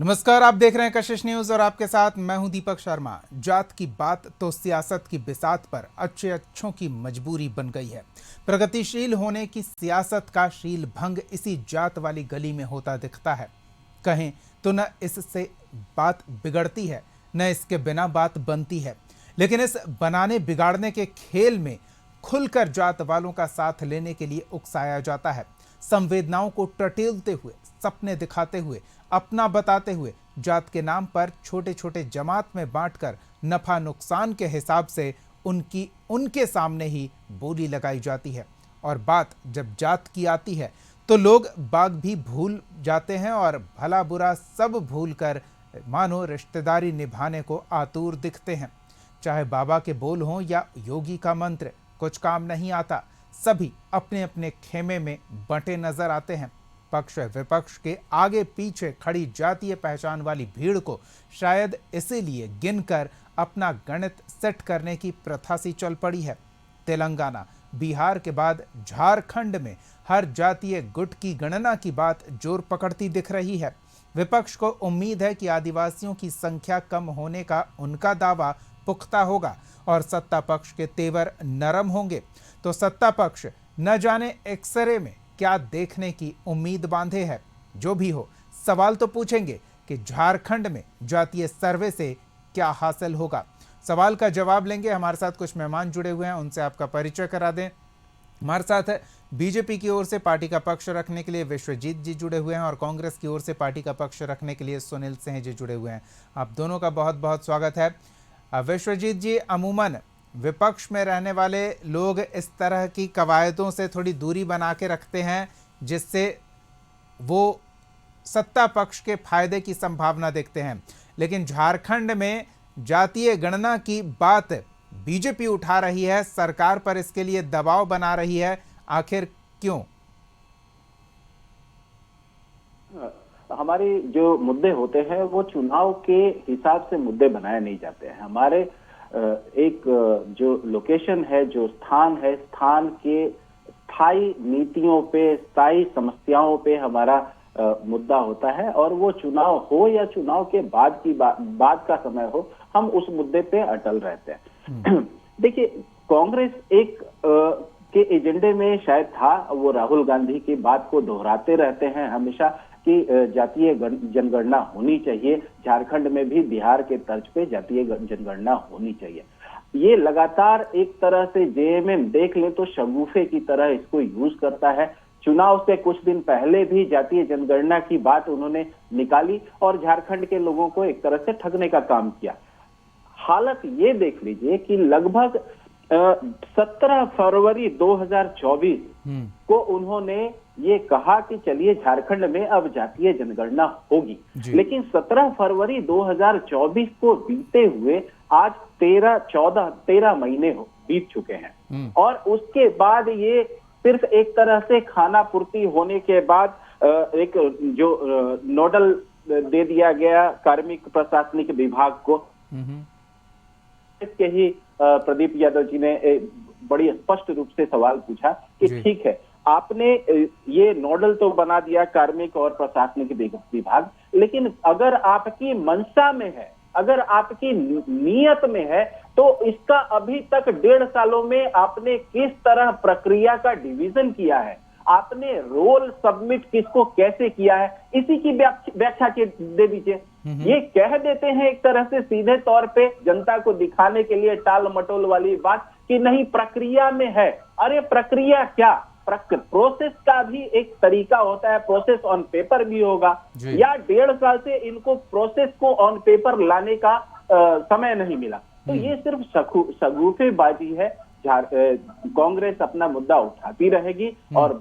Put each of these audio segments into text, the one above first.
नमस्कार, आप देख रहे हैं कशिश न्यूज और आपके साथ मैं हूं दीपक शर्मा। जात की बात तो सियासत की बिसात पर अच्छे अच्छों की मजबूरी बन गई है। प्रगतिशील होने की सियासत का शील भंग इसी जात वाली गली में होता दिखता है। कहें तो न इससे बात बिगड़ती है, न इसके बिना बात बनती है, लेकिन इस बनाने बिगाड़ने के खेल में खुलकर जात वालों का साथ लेने के लिए उकसाया जाता है। संवेदनाओं को टटेलते हुए, सपने दिखाते हुए, अपना बताते हुए जात के नाम पर छोटे छोटे जमात में बांटकर नफा नुकसान के हिसाब से उनके सामने ही बोली लगाई जाती है। और बात जब जात की आती है तो लोग बाग भी भूल जाते हैं और भला बुरा सब भूलकर मानो रिश्तेदारी निभाने को आतुर दिखते हैं। चाहे बाबा के बोल हों या योगी का मंत्र, कुछ काम नहीं आता। सभी अपने अपने खेमे में बंटे नजर आते हैं। पक्ष विपक्ष के आगे पीछे खड़ी जातीय पहचान वाली भीड़ को शायद इसीलिए गिनकर अपना गणित सेट करने की प्रथा सी चल पड़ी है। तेलंगाना, बिहार के बाद झारखंड में हर जातीय गुट की गणना की बात जोर पकड़ती दिख रही है। विपक्ष को उम्मीद है कि आदिवासियों की संख्या कम होने का उनका दावा पुख्ता होगा और सत्ता पक्ष के तेवर नरम होंगे। तो सत्ता पक्ष न जाने एक्सरे में क्या देखने की उम्मीद बांधे है। जो भी हो, सवाल तो पूछेंगे कि झारखंड में जातीय सर्वे से क्या हासिल होगा। सवाल का जवाब लेंगे। हमारे साथ कुछ मेहमान जुड़े हुए हैं, उनसे आपका परिचय करा दें। हमारे साथ बीजेपी की ओर से पार्टी का पक्ष रखने के लिए विश्वजीत जी जुड़े हुए हैं और कांग्रेस की ओर से पार्टी का पक्ष रखने के लिए सुनील सिंह जी जुड़े हुए हैं। आप दोनों का बहुत बहुत स्वागत है। विश्वजीत जी, अमूमन विपक्ष में रहने वाले लोग इस तरह की कवायदों से थोड़ी दूरी बना के रखते हैं जिससे वो सत्ता पक्ष के फायदे की संभावना देखते हैं, लेकिन झारखंड में जातीय गणना की बात बीजेपी उठा रही है, सरकार पर इसके लिए दबाव बना रही है। आखिर क्यों? हमारे जो मुद्दे होते हैं वो चुनाव के हिसाब से मुद्दे बनाए नहीं जाते हैं। हमारे एक जो लोकेशन है, जो स्थान है, स्थान के स्थायी नीतियों पे, स्थायी समस्याओं पे हमारा मुद्दा होता है और वो चुनाव हो या चुनाव के बाद का समय हो, हम उस मुद्दे पे अटल रहते हैं। देखिए, कांग्रेस एक के एजेंडे में शायद था, वो राहुल गांधी की बात को दोहराते रहते हैं हमेशा कि जातीय जनगणना होनी चाहिए, झारखंड में भी बिहार के तर्ज पे जातीय जनगणना होनी चाहिए। ये लगातार एक तरह से जेएमएम देख ले तो शगुफे की तरह इसको यूज करता है। चुनाव से कुछ दिन पहले भी जातीय जनगणना की बात उन्होंने निकाली और झारखंड के लोगों को एक तरह से ठगने का काम किया। हालत ये देख लीजिए कि लगभग 17 फरवरी 2024 को उन्होंने ये कहा कि चलिए झारखंड में अब जातीय जनगणना होगी, लेकिन 17 फरवरी 2024 को बीते हुए आज 13 महीने बीत चुके हैं और उसके बाद ये सिर्फ एक तरह से खाना पूर्ति होने के बाद एक जो नोडल दे दिया गया कार्मिक प्रशासनिक विभाग को। इसके ही प्रदीप यादव जी ने बड़ी स्पष्ट रूप से सवाल पूछा कि ठीक है, आपने ये नोडल तो बना दिया कार्मिक और प्रशासनिक विभाग, लेकिन अगर आपकी मंशा में है, अगर आपकी नीयत में है, तो इसका अभी तक 1.5 सालों में आपने किस तरह प्रक्रिया का डिवीजन किया है, आपने रोल सबमिट किसको कैसे किया है, इसी की व्याख्या दे दीजिए। ये कह देते हैं एक तरह से सीधे तौर पे जनता को दिखाने के लिए टाल मटोल वाली बात कि नहीं प्रक्रिया में है। अरे प्रक्रिया क्या, प्रोसेस का भी एक तरीका होता है, प्रोसेस ऑन पेपर भी होगा, या 1.5 साल से इनको प्रोसेस को ऑन पेपर लाने का समय नहीं मिला। तो ये सिर्फ शगुफेबाजी है। कांग्रेस अपना मुद्दा उठाती रहेगी और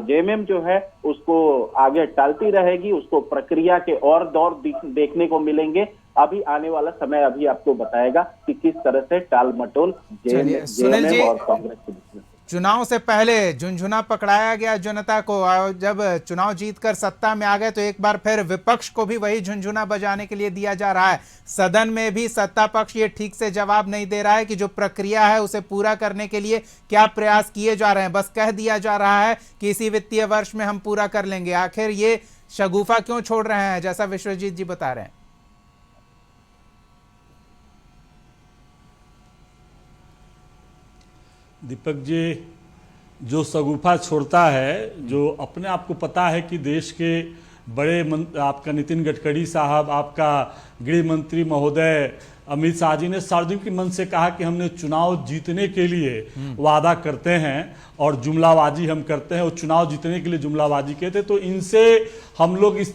जेएमएम जो है उसको आगे टालती रहेगी, उसको प्रक्रिया के और दौर देखने को मिलेंगे। अभी आने वाला समय अभी आपको बताएगा कि किस तरह से टाल मटोल जेएमएम और कांग्रेस के बीच में। चुनाव से पहले झुनझुना पकड़ाया गया जनता को, और जब चुनाव जीतकर सत्ता में आ गए तो एक बार फिर विपक्ष को भी वही झुनझुना बजाने के लिए दिया जा रहा है। सदन में भी सत्ता पक्ष ये ठीक से जवाब नहीं दे रहा है कि जो प्रक्रिया है उसे पूरा करने के लिए क्या प्रयास किए जा रहे हैं। बस कह दिया जा रहा है कि इसी वित्तीय वर्ष में हम पूरा कर लेंगे। आखिर ये शगुफा क्यों छोड़ रहे हैं, जैसा विश्वजीत जी बता रहे हैं? दीपक जी, जो शगुफा छोड़ता है, जो अपने आप को पता है कि देश के आपका नितिन गडकरी साहब, आपका गृह मंत्री महोदय अमित शाह जी ने सार्वजनिक मंच से कहा कि हमने चुनाव जीतने के लिए वादा करते हैं और जुमलाबाजी हम करते हैं, और चुनाव जीतने के लिए जुमलाबाजी कहते हैं। तो इनसे हम लोग इसी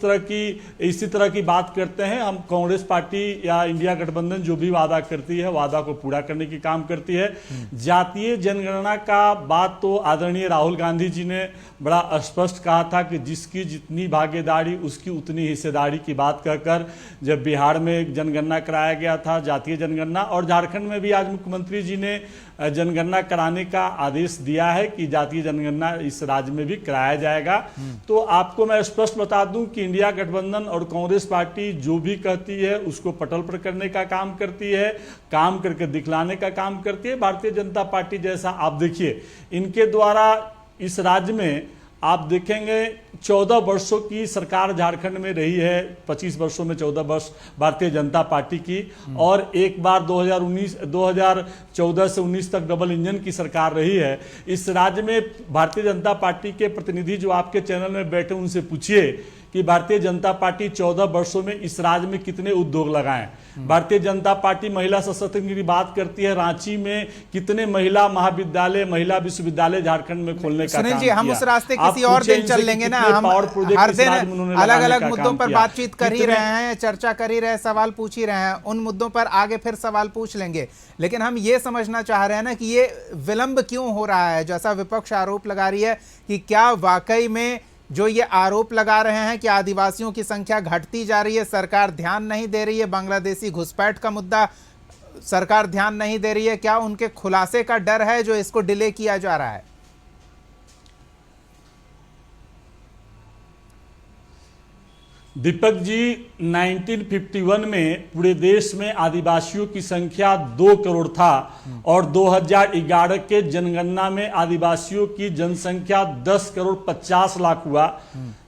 तरह की बात करते हैं। हम कांग्रेस पार्टी या इंडिया गठबंधन जो भी वादा करती है, वादा को पूरा करने की काम करती है। जातीय जनगणना का बात तो आदरणीय राहुल गांधी जी ने बड़ा स्पष्ट कहा था कि जिसकी जितनी भागीदारी उसकी उतनी हिस्सेदारी की बात कहकर जब बिहार में जनगणना कराया गया था, जातीय जनगणना, और झारखंड में भी आज मुख्यमंत्री जी ने जनगणना कराने का आदेश दिया है कि जातीय जनगणना इस राज्य में भी कराया जाएगा। तो आपको मैं स्पष्ट बता दूं कि इंडिया गठबंधन और कांग्रेस पार्टी जो भी कहती है उसको पटल पर करने का काम करती है, काम करके दिखलाने का काम करती है। भारतीय जनता पार्टी जैसा आप देखिए, इनके द्वारा इस राज्य में आप देखेंगे 14 वर्षों की सरकार झारखंड में रही है, 25 वर्षों में 14 वर्ष भारतीय जनता पार्टी की, और एक बार 2014 से 19 तक डबल इंजन की सरकार रही है। इस राज्य में भारतीय जनता पार्टी के प्रतिनिधि जो आपके चैनल में बैठे उनसे पूछिए कि भारतीय जनता पार्टी 14 वर्षों में इस राज्य में कितने उद्योग लगाएं। भारतीय जनता पार्टी महिला सशक्तिकरण की बात करती है, रांची में कितने महिला महाविद्यालय, महिला विश्वविद्यालय झारखंड में खोलने का काम जी, हम उस रास्ते किसी और दिन चल लेंगे ना। हम हर दिन अलग अलग मुद्दों पर बातचीत कर ही रहे हैं, चर्चा कर ही रहे हैं, सवाल पूछ ही रहे हैं। उन मुद्दों पर आगे फिर सवाल पूछ लेंगे, लेकिन हम ये समझना चाह रहे हैं ना कि ये विलंब क्यों हो रहा है। जैसा विपक्ष आरोप लगा रही है कि क्या वाकई में जो ये आरोप लगा रहे हैं कि आदिवासियों की संख्या घटती जा रही है, सरकार ध्यान नहीं दे रही है, बांग्लादेशी घुसपैठ का मुद्दा सरकार ध्यान नहीं दे रही है, क्या उनके खुलासे का डर है जो इसको डिले किया जा रहा है? दीपक जी, 1951 में पूरे देश में आदिवासियों की संख्या 2 करोड़ था, और 2011 के जनगणना में आदिवासियों की जनसंख्या 10 करोड़ 50 लाख हुआ।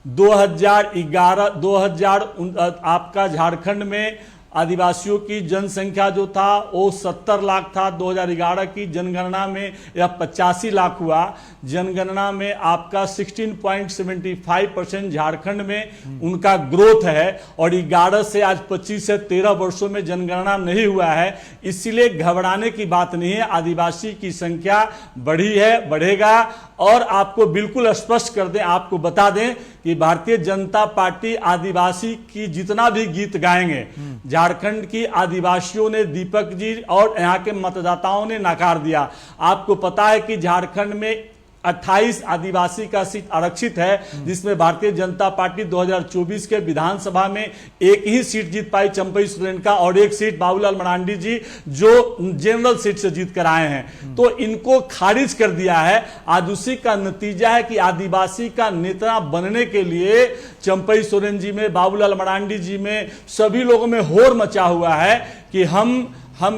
2011 आपका झारखंड में आदिवासियों की जनसंख्या जो था वो 70 लाख था। 2011 की जनगणना में यह 85 लाख हुआ। जनगणना में आपका 16.75% झारखंड में उनका ग्रोथ है, और 11 से आज 25 से 13 वर्षों में जनगणना नहीं हुआ है। इसीलिए घबराने की बात नहीं है, आदिवासी की संख्या बढ़ी है, बढ़ेगा। और आपको बिल्कुल स्पष्ट कर दें, आपको बता दें कि भारतीय जनता पार्टी आदिवासी की जितना भी गीत गाएंगे, झारखंड की आदिवासियों ने, दीपक जी और यहाँ के मतदाताओं ने नकार दिया। आपको पता है कि झारखंड में 28 आदिवासी का सीट आरक्षित है, जिसमें भारतीय जनता पार्टी 2024 के विधानसभा में एक ही सीट जीत पाई, चंपई सोरेन का, और एक सीट बाबूलाल मरांडी जी जो जनरल सीट से जीत कर आए हैं, तो इनको खारिज कर दिया है। आज उसी का नतीजा है कि आदिवासी का नेता बनने के लिए चंपई सोरेन जी में, बाबूलाल मरांडी जी में, सभी लोगों में होड़ मचा हुआ है कि हम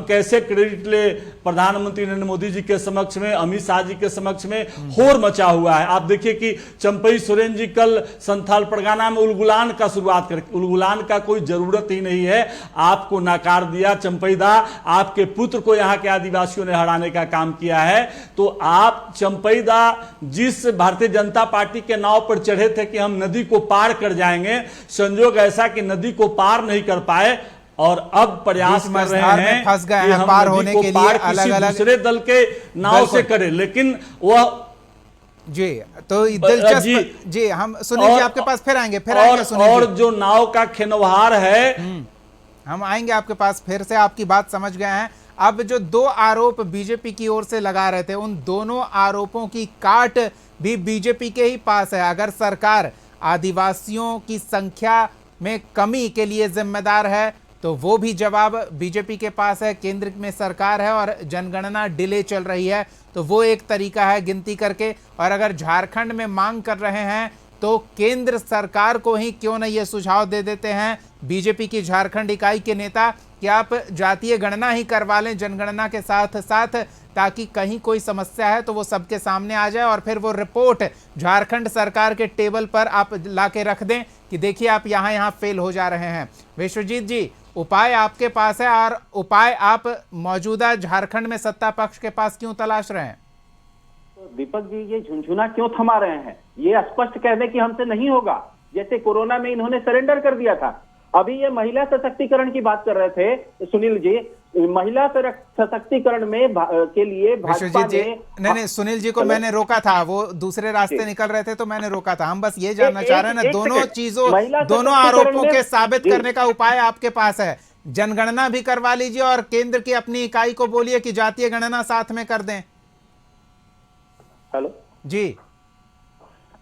कैसे क्रेडिट ले। प्रधानमंत्री नरेंद्र मोदी जी के समक्ष में, अमित शाह जी के समक्ष में होड़ मचा हुआ है। आप देखिए कि चंपई सोरेन जी कल संथाल परगना में उलगुलान का शुरुआत कर, उलगुलान का कोई जरूरत ही नहीं है, आपको नकार दिया। चंपई दा, आपके पुत्र को यहाँ के आदिवासियों ने हराने का काम किया है। तो आप चंपई दा जिस भारतीय जनता पार्टी के नाव पर चढ़े थे कि हम नदी को पार कर जाएंगे, संजोग ऐसा कि नदी को पार नहीं कर पाए, और अब प्रयास कर रहे हैं फंस गए कि हैं हम पार नदी होने को के पार लिए किसी अलग-अलग दूसरे दल के नाव से करें, लेकिन वह जी तो दिलचस्प जी, हम सुनील जी आपके पास फिर आएंगे, और जो नाव का खेनवार है, हम आएंगे आपके पास फिर से। आपकी बात समझ गए हैं। अब जो 2 आरोप बीजेपी की ओर से लगा रहे थे, उन दोनों आरोपों की काट भी बीजेपी के ही पास है। अगर सरकार आदिवासियों की संख्या में कमी के लिए जिम्मेदार है तो वो भी जवाब बीजेपी के पास है। केंद्र में सरकार है और जनगणना डिले चल रही है, तो वो एक तरीका है गिनती करके। और अगर झारखंड में मांग कर रहे हैं तो केंद्र सरकार को ही क्यों न ये सुझाव दे देते हैं बीजेपी की झारखंड इकाई के नेता कि आप जातीय गणना ही करवा लें जनगणना के साथ साथ, ताकि कहीं कोई समस्या है तो वो सबके सामने आ जाए और फिर वो रिपोर्ट झारखंड सरकार के टेबल पर आप ला के रख दें कि देखिए आप यहाँ फेल हो जा रहे हैं। विश्वजीत जी, उपाय आपके पास है और उपाय आप मौजूदा झारखंड में सत्ता पक्ष के पास क्यों तलाश रहे हैं? तो दीपक जी, ये झुनझुना क्यों थमा रहे हैं? ये स्पष्ट कह दें कि हमसे नहीं होगा। जैसे कोरोना में इन्होंने सरेंडर कर दिया था। अभी ये महिला सशक्तिकरण की बात कर रहे थे सुनील जी, महिला सशक्तिकरण में के लिए भाजपा ने नहीं सुनील जी को मैंने रोका था, वो दूसरे रास्ते निकल रहे थे तो मैंने रोका था। हम बस ये जानना चाह रहे हैं ना, दोनों चीजों, दोनों आरोपों के साबित करने का उपाय आपके पास है। जनगणना भी करवा लीजिए और केंद्र की अपनी इकाई को बोलिए कि जातीय गणना साथ में कर दें। हेलो जी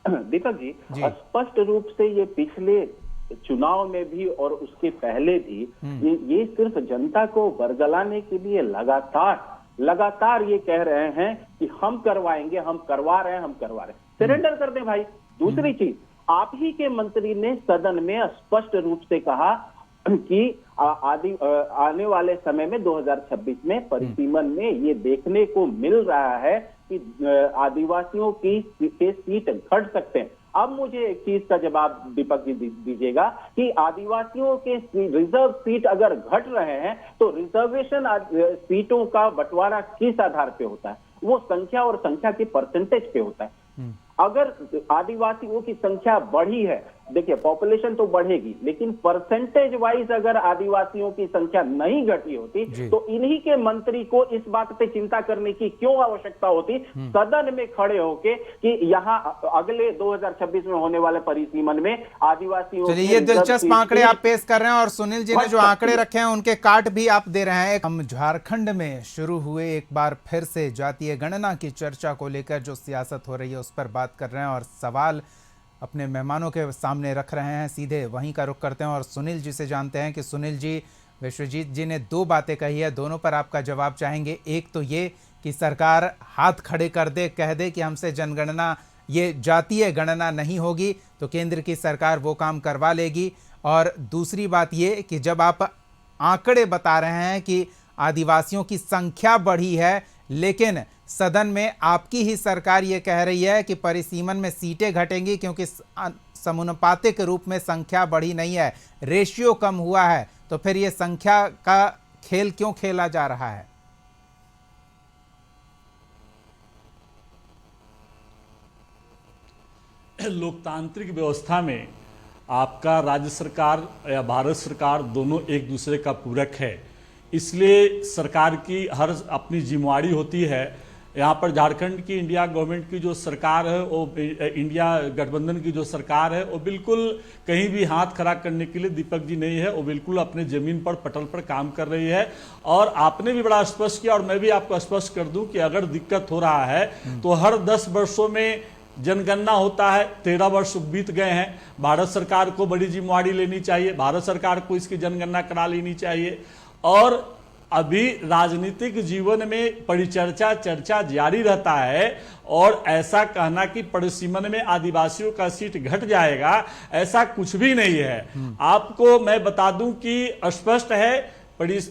दीपक जी, स्पष्ट रूप से ये पिछले चुनाव में भी और उसके पहले भी ये सिर्फ जनता को बरगलाने के लिए लगातार ये कह रहे हैं कि हम करवाएंगे, हम करवा रहे हैं। सरेंडर कर दें भाई। दूसरी चीज, आप ही के मंत्री ने सदन में स्पष्ट रूप से कहा कि आने वाले समय में 2026 में परिसीमन में ये देखने को मिल रहा है कि आदिवासियों की सीट घट सकते हैं। अब मुझे एक चीज का जवाब दीपक जी दीजिएगा कि आदिवासियों के रिजर्व सीट अगर घट रहे हैं तो रिजर्वेशन सीटों का बंटवारा किस आधार पे होता है? वो संख्या और संख्या के परसेंटेज पे होता है। अगर आदिवासियों की संख्या बढ़ी है, देखिए पॉपुलेशन तो बढ़ेगी, लेकिन परसेंटेज वाइज अगर आदिवासियों की संख्या नहीं घटी होती तो इन्हीं के मंत्री को इस बात पे चिंता करने की क्यों आवश्यकता होती सदन में खड़े होके कि यहाँ अगले 2026 में होने वाले परिसीमन में आदिवासियों। चलिए, ये दिलचस्प आंकड़े आप पेश कर रहे हैं और सुनील जी ने जो आंकड़े रखे हैं उनके काट भी आप दे रहे हैं। हम झारखंड में शुरू हुए एक बार फिर से जातीय गणना की चर्चा को लेकर जो सियासत हो रही है उस पर बात कर रहे हैं और सवाल अपने मेहमानों के सामने रख रहे हैं। सीधे वहीं का रुख करते हैं और सुनील जी से जानते हैं कि सुनील जी, विश्वजीत जी ने दो बातें कही है, दोनों पर आपका जवाब चाहेंगे। एक तो ये कि सरकार हाथ खड़े कर दे, कह दे कि हमसे जनगणना, ये जातीय गणना नहीं होगी तो केंद्र की सरकार वो काम करवा लेगी। और दूसरी बात ये कि जब आप आंकड़े बता रहे हैं कि आदिवासियों की संख्या बढ़ी है, लेकिन सदन में आपकी ही सरकार ये कह रही है कि परिसीमन में सीटें घटेंगी क्योंकि समानुपातिक रूप में संख्या बढ़ी नहीं है, रेशियो कम हुआ है, तो फिर ये संख्या का खेल क्यों खेला जा रहा है? लोकतांत्रिक व्यवस्था में आपका राज्य सरकार या भारत सरकार दोनों एक दूसरे का पूरक है, इसलिए सरकार की हर अपनी जिम्मेवारी होती है। यहाँ पर झारखंड की इंडिया गवर्नमेंट की जो सरकार है, वो इंडिया गठबंधन की जो सरकार है, वो बिल्कुल कहीं भी हाथ खड़ा करने के लिए दीपक जी नहीं है, वो बिल्कुल अपने जमीन पर पटल पर काम कर रही है। और आपने भी बड़ा स्पष्ट किया और मैं भी आपको स्पष्ट कर दूं कि अगर दिक्कत हो रहा है तो हर 10 वर्षों में जनगणना होता है, 13 वर्ष बीत गए हैं। भारत सरकार को बड़ी जिम्मेवारी लेनी चाहिए, भारत सरकार को इसकी जनगणना करा लेनी चाहिए। और अभी राजनीतिक जीवन में परिचर्चा चर्चा जारी रहता है और ऐसा कहना कि परिसीमन में आदिवासियों का सीट घट जाएगा, ऐसा कुछ भी नहीं है। आपको मैं बता दूं कि स्पष्ट है,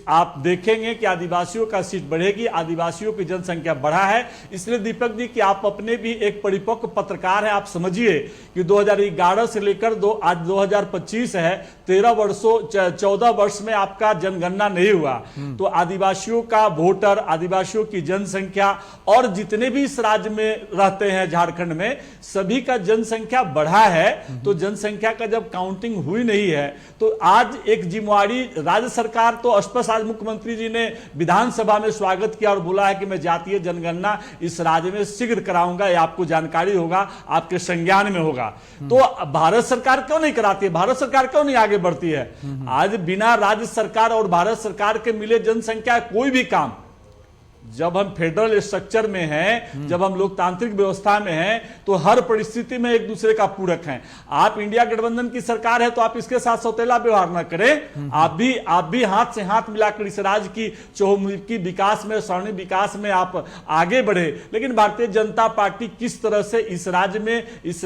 आप देखेंगे कि आदिवासियों का सीट बढ़ेगी, आदिवासियों की जनसंख्या बढ़ा है। इसलिए दीपक जी कि आप अपने भी एक परिपक्व पत्रकार हैं, आप समझिए कि 2011 से लेकर आज 2025 है, 14 वर्ष में आपका जनगणना नहीं हुआ, तो आदिवासियों का वोटर, आदिवासियों की जनसंख्या और जितने भी इस राज्य में रहते हैं झारखंड में, सभी का जनसंख्या बढ़ा है। तो जनसंख्या का जब काउंटिंग हुई नहीं है तो आज एक जिम्मेवारी राज्य सरकार, तो स्पष्ट आज मुख्यमंत्री जी ने विधानसभा में स्वागत किया और बोला है कि मैं जातीय जनगणना इस राज्य में शीघ्र कराऊंगा, यह आपको जानकारी होगा, आपके संज्ञान में होगा। तो भारत सरकार क्यों नहीं कराती है, भारत सरकार क्यों नहीं आगे बढ़ती है? आज बिना राज्य सरकार और भारत सरकार के मिले जनसंख्या कोई भी काम जब हम फेडरल स्ट्रक्चर में हैं, जब हम लोकतांत्रिक व्यवस्था में हैं, तो हर परिस्थिति में एक दूसरे का पूरक हैं। आप इंडिया गठबंधन की सरकार है तो आप इसके साथ सौतेला व्यवहार न करें। आप भी हाथ से हाथ मिलाकर इस राज्य की चहुमुखी विकास में, स्वर्णिम विकास में आप आगे बढ़े। लेकिन भारतीय जनता पार्टी किस तरह से इस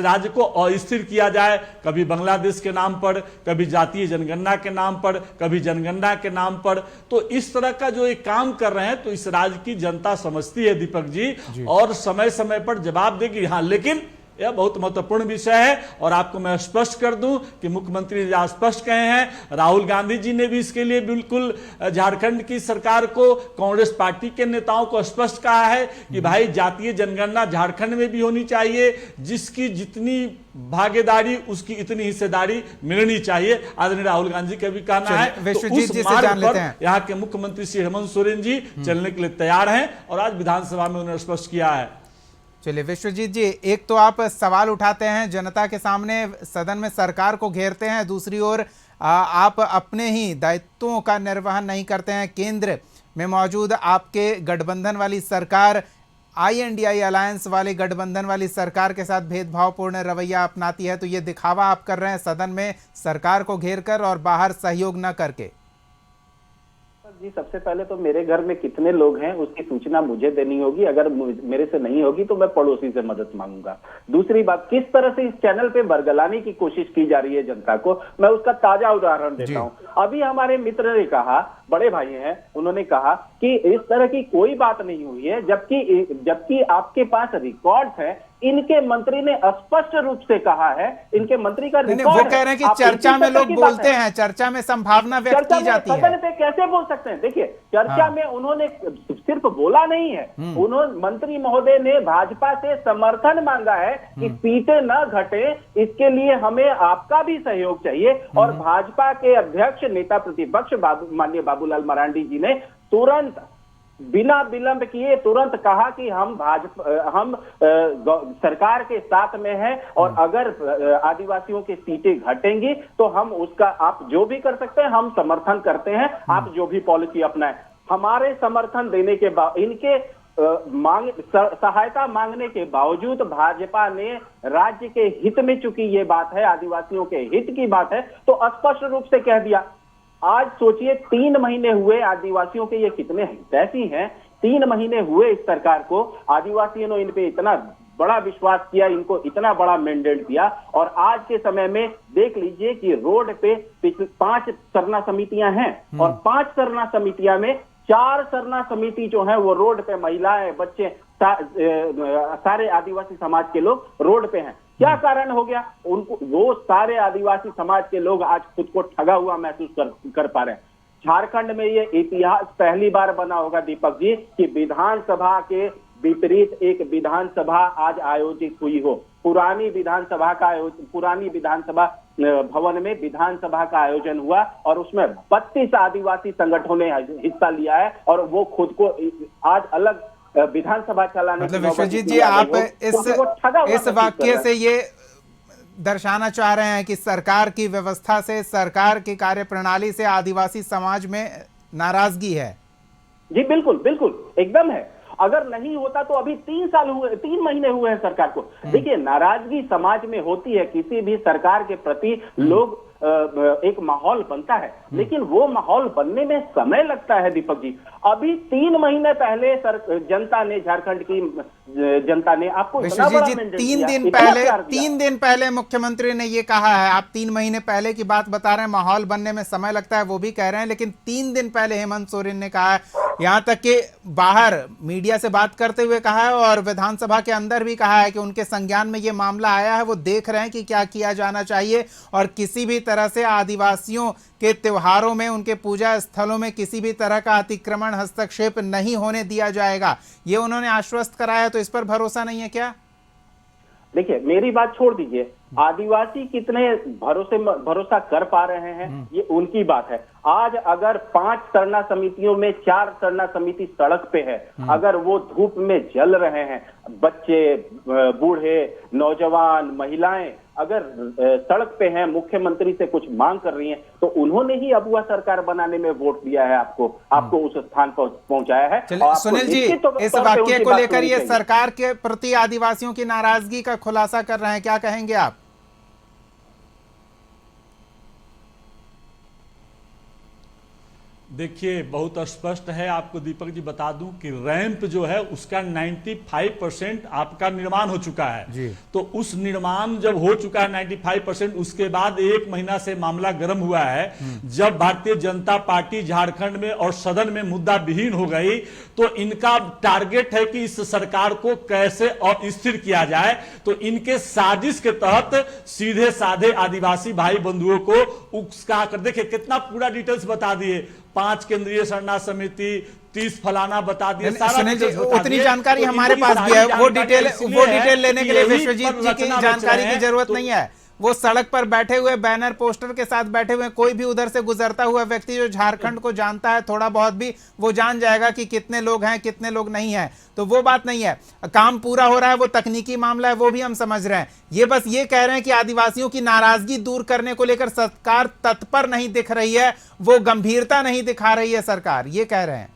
राज्य को अस्थिर किया जाए, कभी बांग्लादेश के नाम पर, कभी जातीय जनगणना के नाम पर, कभी जनगणना के नाम पर, तो इस तरह का जो एक काम कर रहे हैं, तो इस राज्य की जनता समझती है दीपक जी, और समय समय पर जवाब देगी। हाँ, लेकिन यह बहुत महत्वपूर्ण विषय है और आपको मैं स्पष्ट कर दूं कि मुख्यमंत्री जी स्पष्ट कहे हैं, राहुल गांधी जी ने भी इसके लिए बिल्कुल झारखंड की सरकार को, कांग्रेस पार्टी के नेताओं को स्पष्ट कहा है कि भाई जातीय जनगणना झारखंड में भी होनी चाहिए, जिसकी जितनी भागीदारी उसकी इतनी हिस्सेदारी मिलनी चाहिए। आदरणीय राहुल गांधी का भी कहना है। तो उस मार्ग पर यहाँ के मुख्यमंत्री श्री हेमंत सोरेन जी चलने के लिए तैयार हैं और आज विधानसभा में उन्होंने स्पष्ट किया है। चलिए विश्वजीत जी, एक तो आप सवाल उठाते हैं जनता के सामने, सदन में सरकार को घेरते हैं, दूसरी ओर आप अपने ही दायित्वों का निर्वहन नहीं करते हैं। केंद्र में मौजूद आपके गठबंधन वाली सरकार INDI अलायंस वाली गठबंधन वाली सरकार के साथ भेदभावपूर्ण रवैया अपनाती है, तो ये दिखावा आप कर रहे हैं सदन में सरकार को घेरकर और बाहर सहयोग न करके। जी, सबसे पहले तो मेरे घर में कितने लोग हैं उसकी सूचना मुझे देनी होगी। अगर मेरे से नहीं होगी तो मैं पड़ोसी से मदद मांगूंगा। दूसरी बात, किस तरह से इस चैनल पे बरगलाने की कोशिश की जा रही है जनता को, मैं उसका ताजा उदाहरण देता हूं। अभी हमारे मित्र ने कहा, बड़े भाई हैं, उन्होंने कहा कि इस तरह की कोई बात नहीं हुई है, जबकि आपके पास रिकॉर्ड्स है। इनके मंत्री ने स्पष्ट रूप से कहा है, इनके मंत्री का रिकॉर्ड वो कह रहे हैं कि चर्चा में लोग बोलते हैं, चर्चा में संभावना व्यक्त की जाती है। सदन पे कैसे बोल सकते हैं? देखिए, चर्चा में उन्होंने सिर्फ बोला नहीं है, उन्होंने, मंत्री महोदय ने भाजपा से समर्थन मांगा है कि सीटें न घटे, इसके लिए हमें आपका भी सहयोग चाहिए। और भाजपा के अध्यक्ष, नेता प्रतिपक्ष माननीय बाबूलाल मरांडी जी ने तुरंत, बिना विलंब किए तुरंत कहा कि हम सरकार के साथ में हैं और अगर आदिवासियों की सीटें घटेंगी तो हम उसका, आप जो भी कर सकते हैं हम समर्थन करते हैं, आप जो भी पॉलिसी अपनाएं। हमारे समर्थन देने के बाद, इनके सहायता मांगने के बावजूद भाजपा ने राज्य के हित में, चूंकि ये बात है आदिवासियों के हित की बात है, तो स्पष्ट रूप से कह दिया। आज सोचिए, 3 महीने हुए आदिवासियों के, ये कितने हितैषी हैं, 3 महीने हुए इस सरकार को, आदिवासियों ने इन पे इतना बड़ा विश्वास किया, इनको इतना बड़ा मैंडेट दिया, और आज के समय में देख लीजिए कि रोड पे 5 सरना समितियां हैं और 5 सरना समितियां में 4 सरना समिति जो है वो रोड पे, महिलाएं, बच्चे, सारे आदिवासी समाज के लोग रोड पे हैं। क्या कारण हो गया? उनको, वो सारे आदिवासी समाज के लोग आज खुद को ठगा हुआ महसूस कर पा रहे हैं। झारखंड में ये इतिहास पहली बार बना होगा दीपक जी कि विधानसभा के विपरीत एक विधानसभा आज आयोजित हुई हो। पुरानी विधानसभा भवन में विधानसभा का आयोजन हुआ और उसमें 32 आदिवासी संगठनों ने हिस्सा लिया है और वो खुद को आज अलग विधानसभा चलाने, मतलब विश्वजीत जी, आप इस वाक्य से ये दर्शाना चाह रहे हैं कि सरकार की व्यवस्था से, सरकार की कार्यप्रणाली से आदिवासी समाज में नाराजगी है? जी बिल्कुल, बिल्कुल एकदम है। अगर नहीं होता तो अभी 3 महीने हुए हैं सरकार को। देखिए, नाराजगी समाज में होती है, किसी भी सरकार के प्रति लोग एक माहौल बनता है, लेकिन वो माहौल बनने में समय लगता है दीपक जी। अभी 3 महीने पहले जनता ने, झारखंड की जनता ने आपको इतना बड़ा मैंडेट दिया। 3 दिन पहले मुख्यमंत्री ने ये कहा है, आप 3 महीने पहले की बात बता रहे हैं, माहौल बनने में समय लगता है वो भी कह रहे हैं, लेकिन 3 दिन पहले हेमंत सोरेन ने कहा है, यहां तक कि बाहर मीडिया से बात करते हुए कहा है और विधानसभा के अंदर भी कहा है कि उनके संज्ञान में ये मामला आया है, वो देख रहे हैं कि क्या किया जाना चाहिए और किसी भी तरह से आदिवासियों के त्योहारों में, उनके पूजा स्थलों में किसी भी तरह का अतिक्रमण, हस्तक्षेप नहीं होने दिया जाएगा, ये उन्होंने आश्वस्त कराया। तो इस पर भरोसा नहीं है क्या? देखिए, मेरी बात छोड़ दीजिए, आदिवासी कितने भरोसा कर पा रहे हैं ये उनकी बात है। आज अगर 5 सरना समितियों में 4 सरना समिति सड़क पे है, अगर वो धूप में जल रहे हैं, बच्चे, बूढ़े, नौजवान, महिलाएं, अगर सड़क पे हैं, मुख्यमंत्री से कुछ मांग कर रही हैं, तो उन्होंने ही अबुआ सरकार बनाने में वोट दिया है, आपको उस स्थान पर पहुंचाया है। चलिए सुनील जी, इस वाक्य को लेकर ये सरकार के प्रति आदिवासियों की नाराजगी का खुलासा कर रहे हैं, क्या कहेंगे आप? देखिए, बहुत स्पष्ट है। आपको दीपक जी बता दूं कि रैंप जो है उसका 95% आपका निर्माण हो चुका है जी। तो उस निर्माण जब हो चुका है 95%, उसके बाद 1 महीना से मामला गर्म हुआ है। जब भारतीय जनता पार्टी झारखंड में और सदन में मुद्दा विहीन हो गई, तो इनका टारगेट है कि इस सरकार को कैसे अस्थिर किया जाए। तो इनके साजिश के तहत सीधे साधे आदिवासी भाई बंधुओं को उकसा कर, देखिए कितना पूरा डिटेल्स बता दिए, 5 केंद्रीय सरना समिति, 30 फलाना बता दिए, सुनील जी, उतनी जानकारी हमारे पास भी है। वो डिटेल लेने के लिए विश्वजीत जी की जानकारी की जरूरत नहीं है। वो सड़क पर बैठे हुए बैनर पोस्टर के साथ बैठे हुए, कोई भी उधर से गुजरता हुआ व्यक्ति जो झारखंड को जानता है थोड़ा बहुत भी, वो जान जाएगा कि कितने लोग हैं कितने लोग नहीं हैं। तो वो बात नहीं है, काम पूरा हो रहा है, वो तकनीकी मामला है, वो भी हम समझ रहे हैं। ये बस ये कह रहे हैं कि आदिवासियों की नाराजगी दूर करने को लेकर सरकार तत्पर नहीं दिख रही है, वो गंभीरता नहीं दिखा रही है सरकार, ये कह रहे हैं।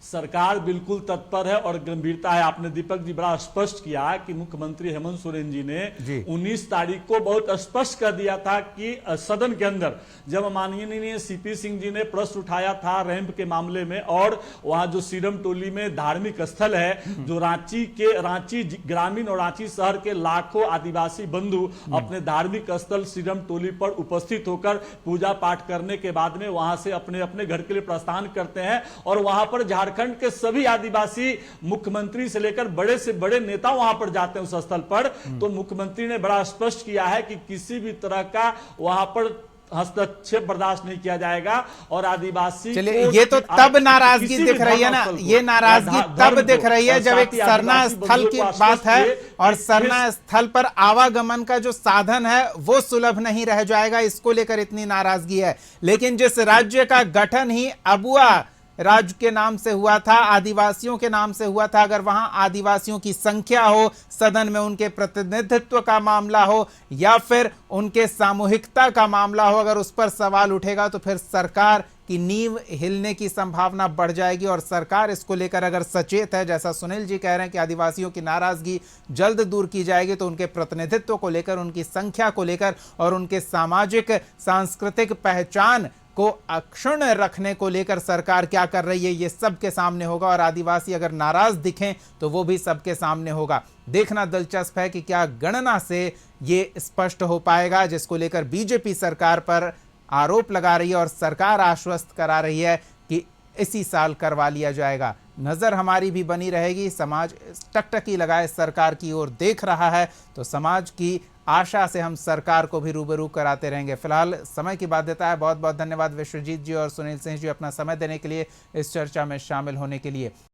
सरकार बिल्कुल तत्पर है और गंभीरता है। आपने दीपक जी बड़ा स्पष्ट किया कि मुख्यमंत्री हेमंत सोरेन जी ने 19 तारीख को बहुत स्पष्ट कर दिया था कि सदन के अंदर जब माननीय सीपी सिंह जी ने प्रश्न उठाया था रैंप के मामले में, और वहां जो सीरम टोली में धार्मिक स्थल है, जो रांची ग्रामीण और रांची शहर के लाखों आदिवासी बंधु अपने धार्मिक स्थल सीरम टोली पर उपस्थित होकर पूजा पाठ करने के बाद में वहां से अपने अपने घर के लिए प्रस्थान करते हैं, और वहां पर झारखंड के सभी आदिवासी मुख्यमंत्री से लेकर बड़े से बड़े नेता वहां पर जाते हैं उस स्थल पर। तो मुख्यमंत्री ने बड़ा स्पष्ट किया है कि किसी भी तरह का वहां पर हस्तक्षेप बर्दाश्त नहीं किया जाएगा, और आदिवासी, चलिए ये तो तब नाराजगी दिख रही है ना, ये नाराजगी तब दिख रही है जब एक सरना स्थल की बात है, और सरना स्थल पर आवागमन का जो साधन है वो सुलभ नहीं रह जाएगा, इसको लेकर इतनी नाराजगी है। लेकिन जिस राज्य का गठन ही अबुआ राज्य के नाम से हुआ था, आदिवासियों के नाम से हुआ था, अगर वहां आदिवासियों की संख्या हो, सदन में उनके प्रतिनिधित्व का मामला हो, या फिर उनके सामूहिकता का मामला हो, अगर उस पर सवाल उठेगा तो फिर सरकार की नींव हिलने की संभावना बढ़ जाएगी। और सरकार इसको लेकर अगर सचेत है, जैसा सुनील जी कह रहे हैं कि आदिवासियों की नाराजगी जल्द दूर की जाएगी, तो उनके प्रतिनिधित्व को लेकर, उनकी संख्या को लेकर और उनके सामाजिक सांस्कृतिक पहचान को अक्षुण्ण रखने को लेकर सरकार क्या कर रही है, ये सबके सामने होगा। और आदिवासी अगर नाराज दिखें तो वो भी सबके सामने होगा। देखना दिलचस्प है कि क्या गणना से ये स्पष्ट हो पाएगा, जिसको लेकर बीजेपी सरकार पर आरोप लगा रही है और सरकार आश्वस्त करा रही है कि इसी साल करवा लिया जाएगा। नजर हमारी भी बनी रहेगी, समाज टकटकी लगाए सरकार की ओर देख रहा है, तो समाज की आशा से हम सरकार को भी रूबरू कराते रहेंगे। फिलहाल समय की बाध्यता है। बहुत बहुत धन्यवाद विश्वजीत जी और सुनील सिंह जी अपना समय देने के लिए, इस चर्चा में शामिल होने के लिए।